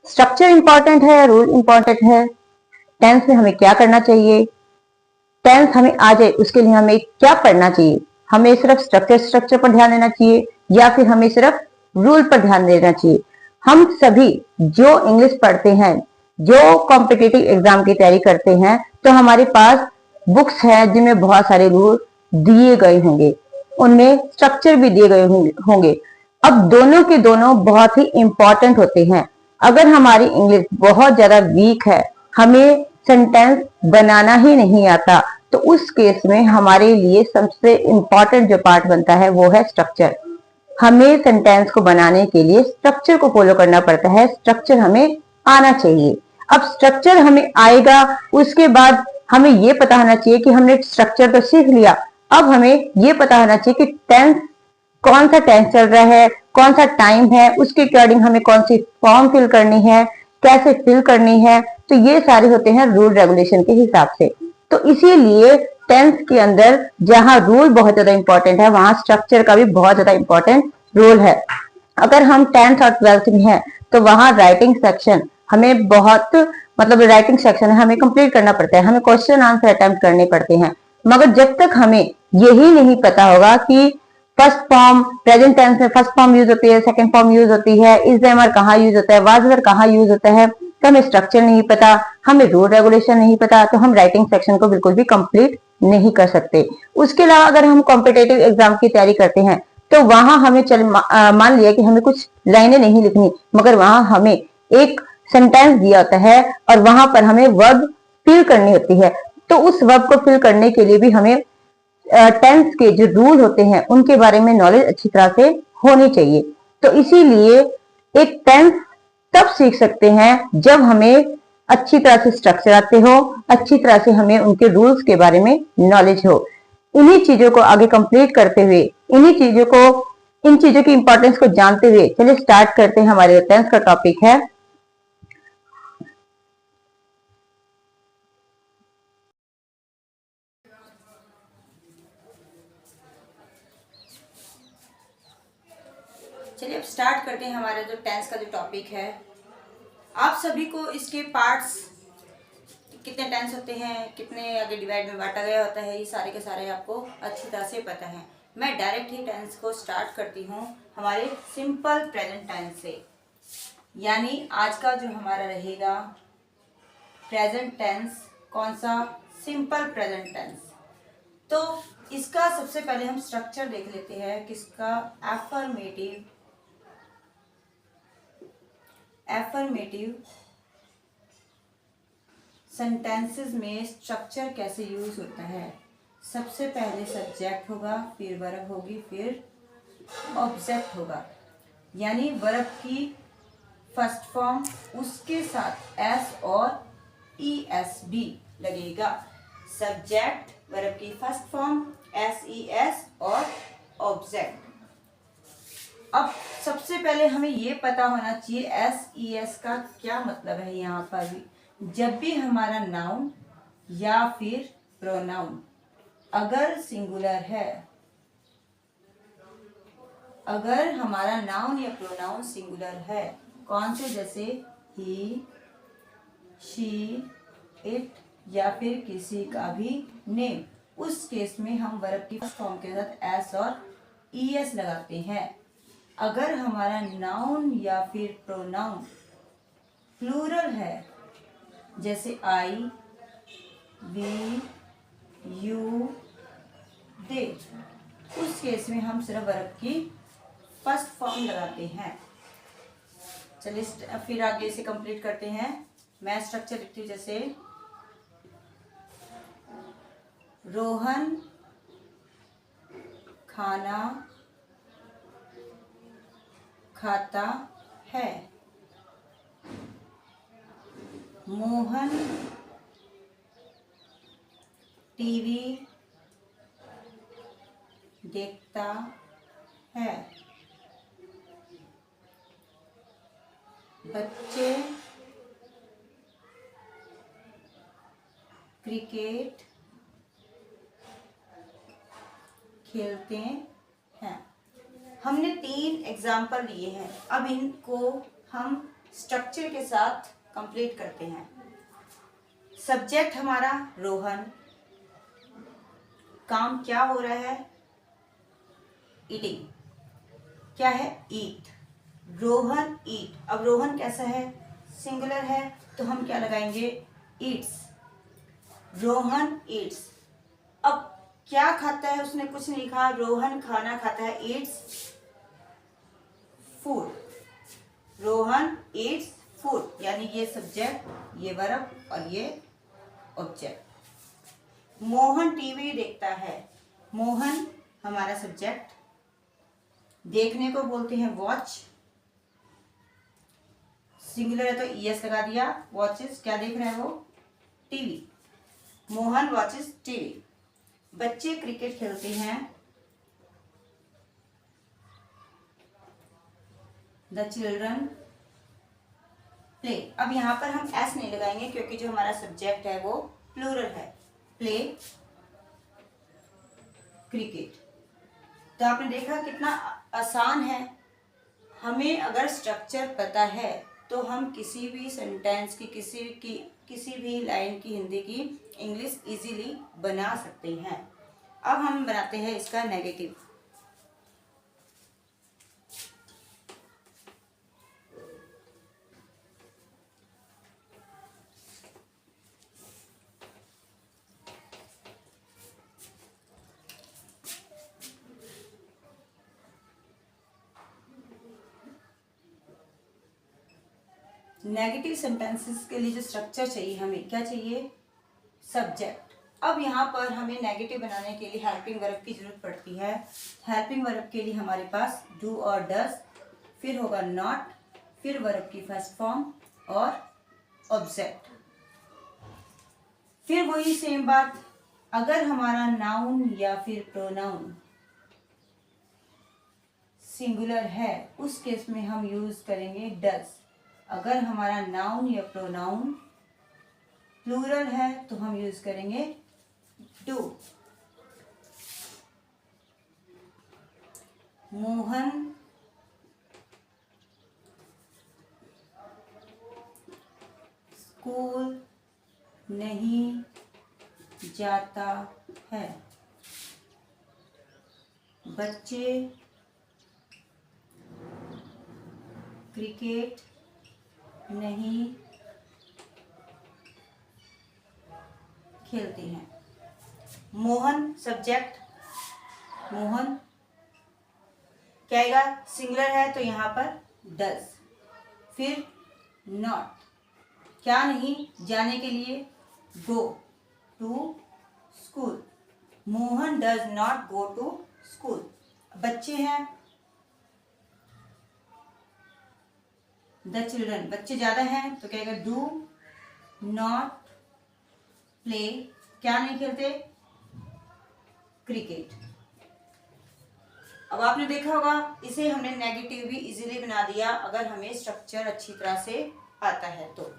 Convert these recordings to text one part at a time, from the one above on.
Structure important है, rule important है, tense में हमें क्या करना चाहिए, टेंस हमें आ जाए उसके लिए हमें क्या पढ़ना चाहिए, हमें सिर्फ स्ट्रक्चर पर ध्यान देना चाहिए या फिर हमें सिर्फ रूल पर ध्यान देना चाहिए। हम सभी जो इंग्लिश पढ़ते हैं, जो कॉम्पिटिटिव एग्जाम की तैयारी करते हैं, तो हमारे पास बुक्स हैं जिनमें बहुत सारे रूल दिए गए होंगे, उनमें स्ट्रक्चर भी दिए गए होंगे। अब दोनों के दोनों बहुत ही इंपॉर्टेंट होते हैं। अगर हमारी इंग्लिश बहुत ज्यादा वीक है, हमें सेंटेंस बनाना ही नहीं आता, तो उस केस में हमारे लिए सबसे इंपॉर्टेंट जो पार्ट बनता है वो है स्ट्रक्चर। हमें सेंटेंस को बनाने के लिए स्ट्रक्चर को फॉलो करना पड़ता है, स्ट्रक्चर हमें आना चाहिए। अब स्ट्रक्चर हमें आएगा, उसके बाद हमें ये पता होना चाहिए कि हमने स्ट्रक्चर तो सीख लिया, अब हमें ये पता होना चाहिए कि टेंस, कौन सा टेंस चल रहा है, कौन सा टाइम है, उसके अकॉर्डिंग हमें कौन सी फॉर्म फिल करनी है, कैसे फिल करनी है। तो ये सारे होते हैं रूल रेगुलेशन के हिसाब से। तो इसीलिए टेंस के अंदर जहां रूल बहुत ज्यादा इंपॉर्टेंट है, वहां स्ट्रक्चर का भी बहुत ज्यादा इंपॉर्टेंट रोल है। अगर हम 10th और 12th में हैं, तो वहां राइटिंग सेक्शन हमें बहुत, मतलब राइटिंग सेक्शन है हमें कंप्लीट करना पड़ता है, हमें क्वेश्चन आंसर अटेम्प्ट करने पड़ते हैं। मगर जब तक हमें यही नहीं पता होगा कि फर्स्ट फॉर्म, प्रेजेंट टेंस में फर्स्ट फॉर्म यूज होती है, सेकंड फॉर्म यूज होती है, इज देमर कहाँ यूज होता है, वाज कहाँ यूज होता है, तो हमें स्ट्रक्चर नहीं पता, हमें रूल रेगुलेशन नहीं पता, तो हम राइटिंग सेक्शन को बिल्कुल भी कंप्लीट नहीं कर सकते। उसके अलावा अगर हम कॉम्पिटेटिव एग्जाम की तैयारी करते हैं, तो वहां हमें मान लिया कि हमें कुछ लाइनें नहीं लिखनी, मगर वहां हमें एक सेंटेंस दिया होता है और वहां पर हमें वर्ब फिल करनी होती है। तो उस वर्ब को फिल करने के लिए भी हमें टेंस के जो रूल होते हैं उनके बारे में नॉलेज अच्छी तरह से होनी चाहिए। तो इसीलिए एक टेंस तब सीख सकते हैं जब हमें अच्छी तरह से स्ट्रक्चर आते हो, अच्छी तरह से हमें उनके रूल्स के बारे में नॉलेज हो। इन्हीं चीजों को आगे कंप्लीट करते हुए, इन चीजों की इंपॉर्टेंस को जानते हुए चलिए स्टार्ट करते हैं। हमारे टेंस का टॉपिक है चलिए अब स्टार्ट करते हैं हमारा जो टेंस का जो टॉपिक है। आप सभी को इसके पार्ट्स, कितने टेंस होते हैं, कितने आगे डिवाइड में बांटा गया होता है, ये सारे के सारे आपको अच्छी तरह से पता है। मैं डायरेक्ट ही टेंस को स्टार्ट करती हूँ हमारे सिंपल प्रेजेंट टेंस से। यानी आज का जो हमारा रहेगा प्रेजेंट टेंस, कौन सा, सिंपल प्रेजेंट टेंस। तो इसका सबसे पहले हम स्ट्रक्चर देख लेते हैं किसका, एफर्मेटिव सेंटेंसेस में स्ट्रक्चर कैसे यूज होता है। सबसे पहले सब्जेक्ट होगा, फिर वर्ब होगी, फिर ऑब्जेक्ट होगा। यानी वर्ब की फर्स्ट फॉर्म, उसके साथ एस और ई एस भी लगेगा। सब्जेक्ट, वर्ब की first form, S E S और ऑब्जेक्ट। अब सबसे पहले हमें ये पता होना चाहिए एस ई एस का क्या मतलब है। यहाँ पर भी जब भी हमारा नाउन या फिर प्रोनाउन अगर सिंगुलर है, अगर हमारा नाउन या प्रोनाउन सिंगुलर है, कौन से, जैसे ही, शी, इट या फिर किसी का भी नेम, उस केस में हम वर्ब की फर्स्ट फॉर्म के साथ एस और ई एस लगाते हैं। अगर हमारा नाउन या फिर प्रोनाउन प्लूरल है, जैसे आई, वी, यू, दे, उस केस में हम सिर्फ वर्ब की फर्स्ट फॉर्म लगाते हैं। चलिए फिर आगे इसे कंप्लीट करते हैं। मैं स्ट्रक्चर लिखती हूँ, जैसे रोहन खाना खाता है, मोहन टीवी देखता है, बच्चे क्रिकेट खेलते हैं। हमने 3 एग्जाम्पल लिए हैं, अब इनको हम स्ट्रक्चर के साथ कंप्लीट करते हैं। सब्जेक्ट हमारा रोहन, काम क्या हो रहा है, ईटिंग, क्या है, ईट, रोहन ईट। अब रोहन कैसा है, सिंगुलर है, तो हम क्या लगाएंगे, ईट्स, रोहन ईट्स। अब क्या खाता है, उसने कुछ नहीं कहा, रोहन खाना खाता है, Yeats food, Rohan Yeats food, यानी ये सब्जेक्ट, ये वर्ब और ये ऑब्जेक्ट। मोहन टीवी देखता है, मोहन हमारा सब्जेक्ट, देखने को बोलते हैं वॉच, सिंगुलर है तो ईएस लगा दिया, वॉचेस क्या देख रहा है वो, टीवी, मोहन वॉचेस टीवी। बच्चे क्रिकेट खेलते हैं, द चिल्ड्रन प्ले। अब यहाँ पर हम एस नहीं लगाएंगे क्योंकि जो हमारा सब्जेक्ट है वो प्लूरल है, प्ले क्रिकेट। तो आपने देखा कितना आसान है। हमें अगर स्ट्रक्चर पता है तो हम किसी भी सेंटेंस की किसी भी लाइन की हिंदी की इंग्लिश इजीली बना सकते हैं। अब हम बनाते हैं इसका नेगेटिव। नेगेटिव सेंटेंसेस के लिए जो स्ट्रक्चर चाहिए, हमें क्या चाहिए, सब्जेक्ट। अब यहाँ पर हमें नेगेटिव बनाने के लिए हेल्पिंग वर्ब की जरूरत पड़ती है। हेल्पिंग वर्ब के लिए हमारे पास डू और डज, फिर होगा नॉट, फिर वर्ब की फर्स्ट फॉर्म और ऑब्जेक्ट। फिर वही सेम बात, अगर हमारा नाउन या फिर प्रोनाउन सिंगुलर है उस केस में हम यूज करेंगे डज। अगर हमारा नाउन या प्रोनाउन प्लूरल है तो हम यूज करेंगे डू। मोहन स्कूल नहीं जाता है, बच्चे क्रिकेट नहीं खेलते हैं। मोहन सब्जेक्ट, मोहन क्या आएगा, सिंगुलर है तो यहाँ पर डज। फिर नॉट, क्या नहीं, जाने के लिए go to school, Mohan does not go to school. बच्चे हैं द चिल्ड्रन, बच्चे ज्यादा हैं तो क्या आएगा, डू नॉट प्ले, क्या नहीं खेलते, क्रिकेट। अब आपने देखा होगा इसे हमने नेगेटिव भी इजीली बना दिया अगर हमें स्ट्रक्चर अच्छी तरह से आता है तो।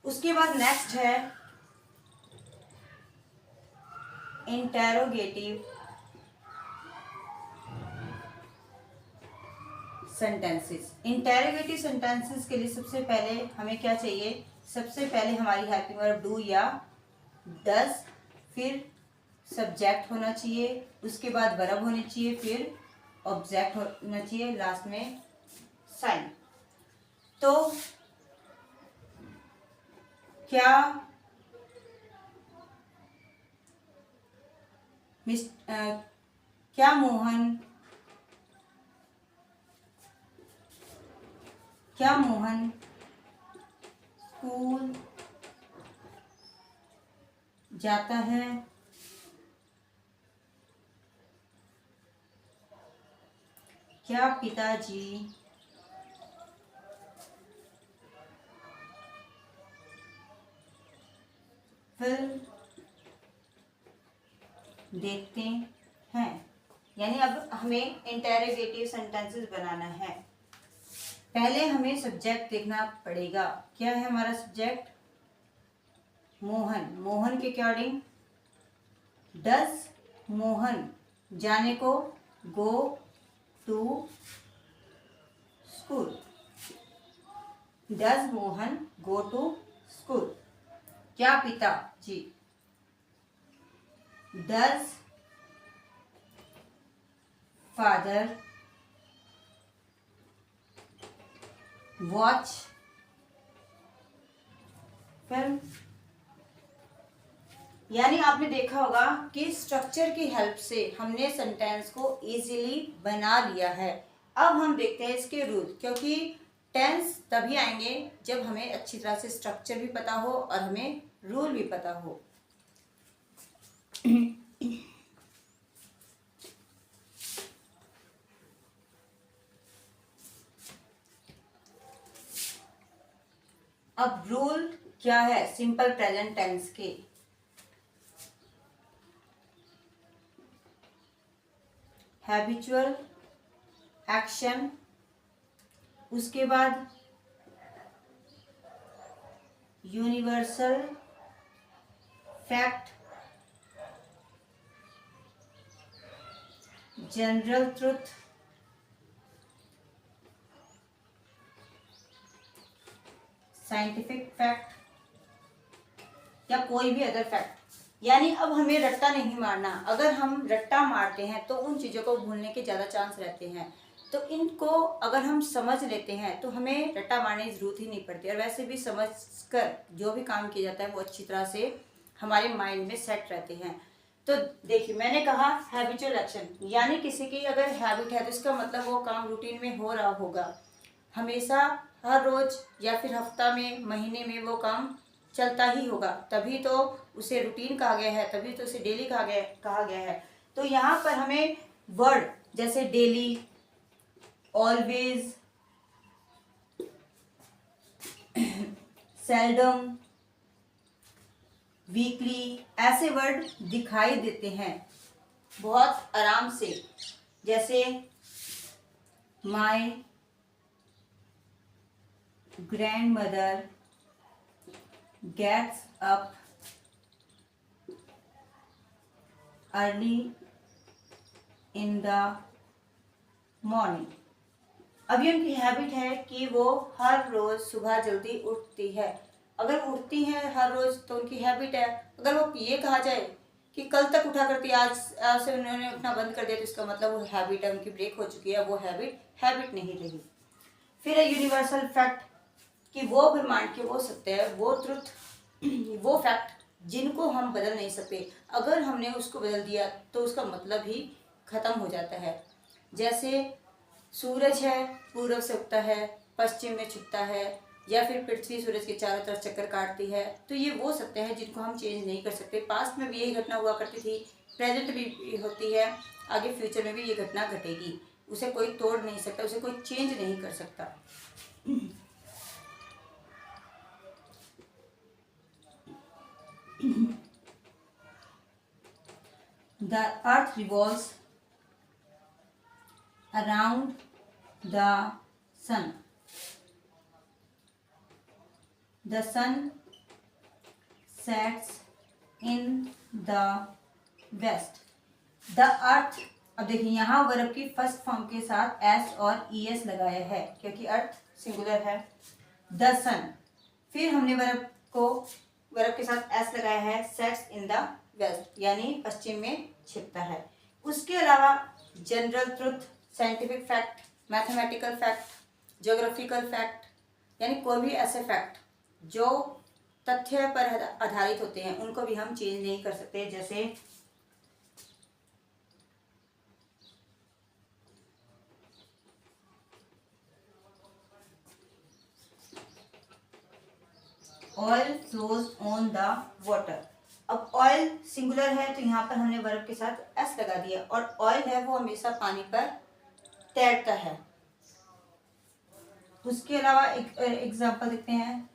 उसके बाद नेक्स्ट है इंटेरोगेटिव सेंटेंसेस। इंटेरोगेटिव सेंटेंसेस के लिए सबसे पहले हमें क्या चाहिए, सबसे पहले हमारी हेल्पिंग वर्ब डू या डज, फिर सब्जेक्ट होना चाहिए, उसके बाद वर्ब होनी चाहिए, फिर ऑब्जेक्ट होना चाहिए, लास्ट में साइन। तो क्या मोहन स्कूल जाता है, क्या पिताजी फिल्म देखते हैं। यानी अब हमें इंटेरोगेटिव सेंटेंसेस बनाना है। पहले हमें सब्जेक्ट देखना पड़ेगा, क्या है हमारा सब्जेक्ट, मोहन, मोहन के अकॉर्डिंग डज मोहन जाने को, go to school. Does Mohan go to school. क्या पिता जी। Does father watch film. यानी आपने देखा होगा कि स्ट्रक्चर की हेल्प से हमने सेंटेंस को इजीली बना लिया है। अब हम देखते हैं इसके रूल, क्योंकि टेंस तभी आएंगे जब हमें अच्छी तरह से स्ट्रक्चर भी पता हो और हमें रूल भी पता हो। अब रूल क्या है सिंपल प्रेजेंट टेंस के। हैबिचुअल एक्शन, उसके बाद universal fact, general truth, scientific fact या कोई भी अदर फैक्ट। यानी अब हमें रट्टा नहीं मारना। अगर हम रट्टा मारते हैं तो उन चीज़ों को भूलने के ज़्यादा चांस रहते हैं। तो इनको अगर हम समझ लेते हैं तो हमें रट्टा मारने की ज़रूरत ही नहीं पड़ती। और वैसे भी समझ कर जो भी काम किया जाता है वो अच्छी तरह से हमारे माइंड में सेट रहते हैं। तो देखिए, मैंने कहा हैबिचुअल एक्शन, यानी किसी की अगर हैबिट है तो इसका मतलब वो काम रूटीन में हो रहा होगा, हमेशा हर रोज या फिर हफ्ता में, महीने में वो काम चलता ही होगा, तभी तो उसे रूटीन कहा गया है, तभी तो उसे डेली कहा गया है। तो यहाँ पर हमें वर्ड जैसे डेली, ऑलवेज, सेल्डम, वीकली ऐसे वर्ड दिखाई देते हैं बहुत आराम से। जैसे my grandmother gets up early in the morning। अब ये उनकी हैबिट है कि वो हर रोज सुबह जल्दी उठती है। अगर उठती है हर रोज तो उनकी हैबिट है। अगर वो ये कहा जाए कि कल तक उठा करती, आज से उन्होंने उठना बंद कर दिया, तो इसका मतलब वो हैबिट है, उनकी ब्रेक हो चुकी है, वो हैबिट नहीं रही। फिर है यूनिवर्सल फैक्ट कि वो भी मान के वो सत्य है, वो ट्रुथ, वो फैक्ट जिनको हम बदल नहीं सकते। अगर हमने उसको बदल दिया तो उसका मतलब ही खत्म हो जाता है। जैसे सूरज है, पूर्व से उगता है, पश्चिम में छिपता है, या फिर पृथ्वी सूरज के चारों तरफ चक्कर काटती है। तो ये वो सत्य है जिनको हम चेंज नहीं कर सकते। पास्ट में भी यही घटना हुआ करती थी, प्रेजेंट भी होती है, आगे फ्यूचर में भी ये घटना घटेगी। उसे कोई तोड़ नहीं सकता, उसे कोई चेंज नहीं कर सकता। The earth revolves around the sun. The sun sets in the west. The earth, अब देखिए यहाँ वर्ब की फर्स्ट फॉर्म के साथ एस और ईएस लगाया है क्योंकि अर्थ सिंगुलर है। द सन, फिर हमने वर्ब के साथ एस लगाया है, सेट्स इन द वेस्ट यानी पश्चिम में छिपता है। उसके अलावा general truth, scientific fact, mathematical fact, geographical fact, यानी कोई भी ऐसे फैक्ट जो तथ्य पर आधारित होते हैं उनको भी हम चेंज नहीं कर सकते। जैसे oil flows on the water. अब ऑयल सिंगुलर है तो यहाँ पर हमने वर्ब के साथ एस लगा दिया, और ऑयल है वो हमेशा पानी पर तैरता है। उसके अलावा एक एग्जांपल देखते हैं,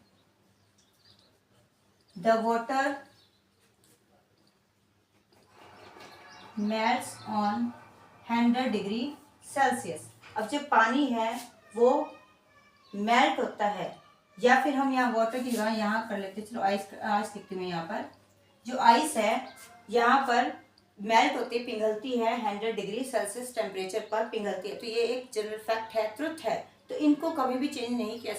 the water melts on 100 degree Celsius. अब जो पानी है वो मेल्ट होता है, या फिर हम यहाँ वाटर की जगह यहाँ कर लेते हैं, चलो आइस लिखती हूँ। यहाँ पर जो आइस है यहाँ पर मेल्ट होती है, पिघलती है 100 डिग्री सेल्सियस टेम्परेचर पर पिघलती है। तो ये एक जनरल फैक्ट है, ट्रुथ है। तो इनको कभी भी चेंज नहीं किया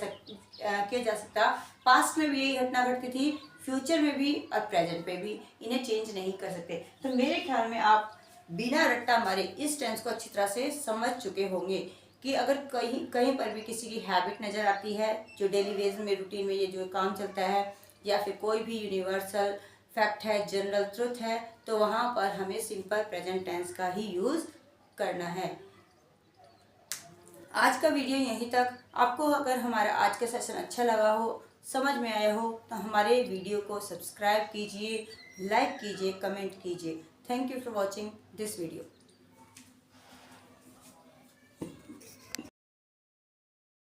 जा सकता। पास्ट में भी यही घटना घटती थी, फ्यूचर में भी और प्रेजेंट में भी इन्हें चेंज नहीं कर सकते। तो मेरे ख्याल में आप बिना रट्टा मारे इस टेंस को अच्छी तरह से समझ चुके होंगे कि अगर कहीं कहीं पर भी किसी की हैबिट नज़र आती है, जो डेली बेस में रूटीन में ये जो काम चलता है, या फिर कोई भी यूनिवर्सल फैक्ट है, जनरल ट्रुथ है, तो वहाँ पर हमें सिंपल प्रेजेंट टेंस का ही यूज़ करना है। आज का वीडियो यहीं तक। आपको अगर हमारा आज का सेशन अच्छा लगा हो, समझ में आया हो, तो हमारे वीडियो को सब्सक्राइब कीजिए, लाइक कीजिए, कमेंट कीजिए। Thank you for watching this video.